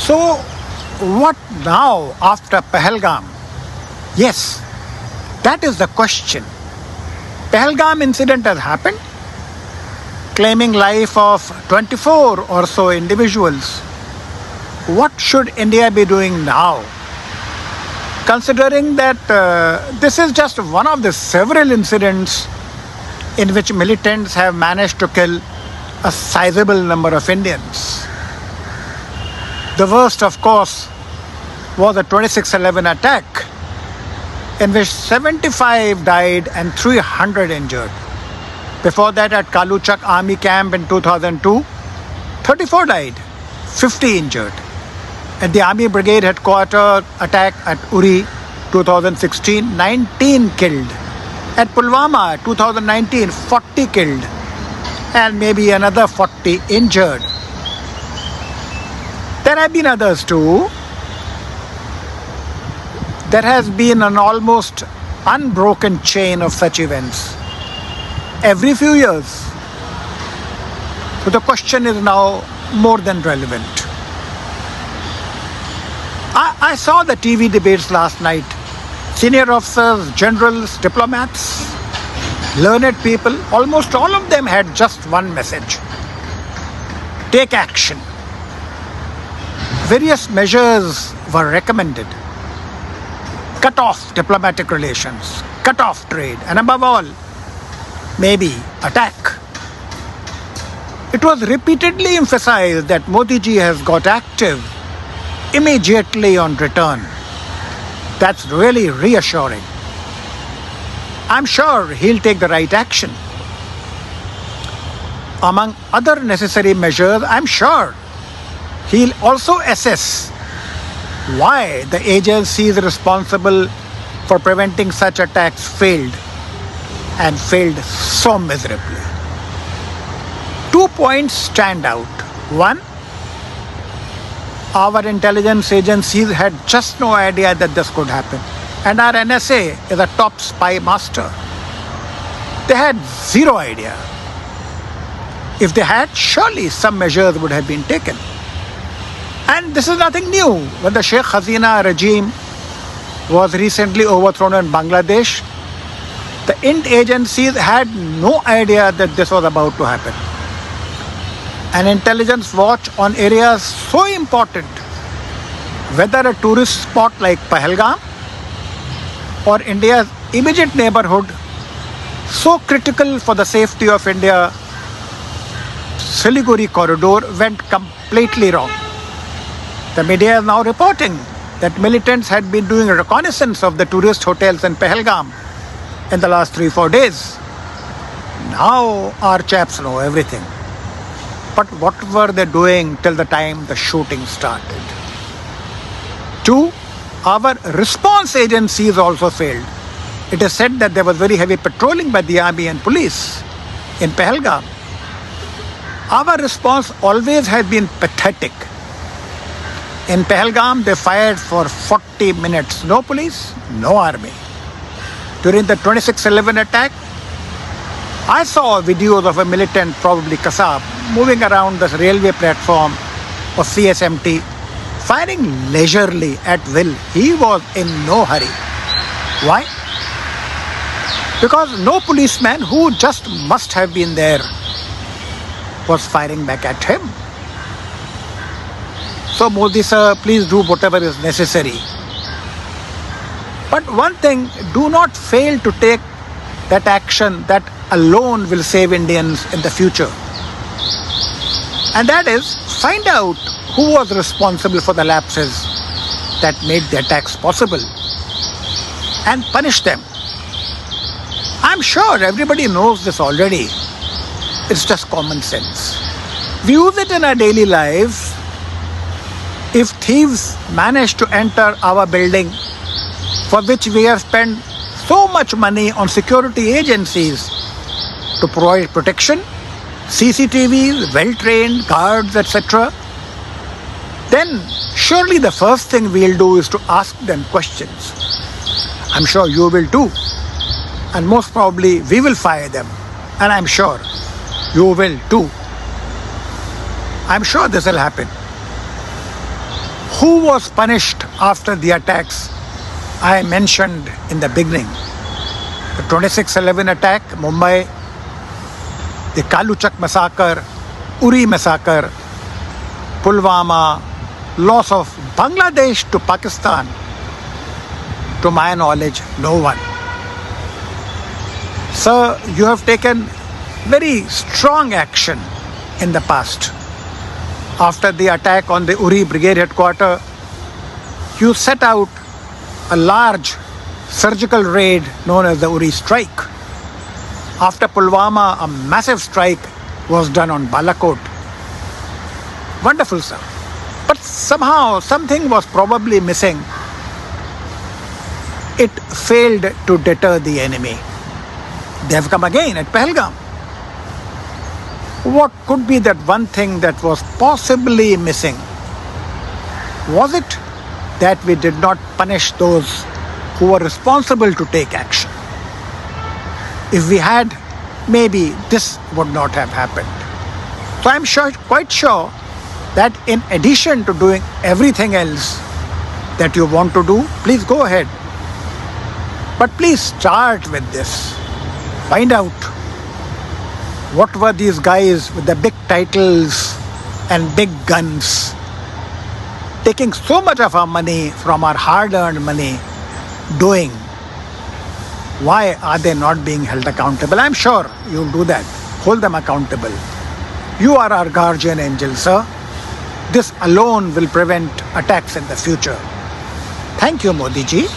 So, what now after Pahalgam? Yes, that is the question. Pahalgam incident has happened, claiming life of 24 or so individuals. What should India be doing now? Considering that this is just one of the several incidents in which militants have managed to kill a sizable number of Indians. The worst, of course, was the 26/11 attack, in which 75 died and 300 injured. Before that, at Kaluchak Army Camp in 2002, 34 died, 50 injured. At the Army Brigade Headquarters attack at Uri, 2016, 19 killed. At Pulwama, 2019, 40 killed, and maybe another 40 injured. There have been others too. There has been an almost unbroken chain of such events every few years. So the question is now more than relevant. I saw the TV debates last night. Senior officers, generals, diplomats, learned people, almost all of them had just one message: take action. Various measures were recommended. Cut off diplomatic relations, cut off trade, and above all, maybe attack. It was repeatedly emphasized that Modi ji has got active immediately on return. That's really reassuring. I'm sure he'll take the right action. Among other necessary measures, I'm sure he'll also assess why the agencies responsible for preventing such attacks failed, and failed so miserably. 2 points stand out. One, our intelligence agencies had just no idea that this could happen. And our NSA is a top spy master. They had zero idea. If they had, surely some measures would have been taken. And this is nothing new. When the Sheikh Hasina regime was recently overthrown in Bangladesh, the INT agencies had no idea that this was about to happen. An intelligence watch on areas so important, whether a tourist spot like Pahalgam or India's immediate neighborhood, so critical for the safety of India, Siliguri corridor went completely wrong. The media is now reporting that militants had been doing reconnaissance of the tourist hotels in Pahalgam in the last 3-4 days. Now our chaps know everything. But what were they doing till the time the shooting started? 2, our response agencies also failed. It is said that there was very heavy patrolling by the army and police in Pahalgam. Our response always has been pathetic. In Pahalgam, they fired for 40 minutes. No police, no army. During the 26/11 attack, I saw videos of a militant, probably Kasab, moving around the railway platform of CSMT, firing leisurely at will. He was in no hurry. Why? Because no policeman who just must have been there was firing back at him. So Modi sir, please do whatever is necessary. But one thing, do not fail to take that action that alone will save Indians in the future. And that is, find out who was responsible for the lapses that made the attacks possible and punish them. I'm sure everybody knows this already. It's just common sense. We use it in our daily lives. If thieves manage to enter our building, for which we have spent so much money on security agencies to provide protection, CCTVs, well-trained guards, etc., then surely the first thing we'll do is to ask them questions. I'm sure you will too. And most probably we will fire them. And I'm sure you will too. I'm sure this will happen. Who was punished after the attacks I mentioned in the beginning? The 26/11 attack, Mumbai, the Kaluchak massacre, Uri massacre, Pulwama, loss of Bangladesh to Pakistan. To my knowledge, no one. Sir, you have taken very strong action in the past. After the attack on the Uri Brigade headquarters, you set out a large surgical raid known as the Uri strike. After Pulwama, a massive strike was done on Balakot. Wonderful, sir. But somehow something was probably missing. It failed to deter the enemy. They have come again at Pahalgam. What could be that one thing that was possibly missing? Was it that we did not punish those who were responsible to take action? If we had, maybe this would not have happened. So I'm quite sure that in addition to doing everything else that you want to do, please go ahead. But please start with this. Find out what were these guys with the big titles and big guns taking so much of our money, from our hard-earned money, doing. Why are they not being held accountable? I'm sure you'll do that. Hold them accountable. You are our guardian angel, sir. This alone will prevent attacks in the future. Thank you, Modi ji.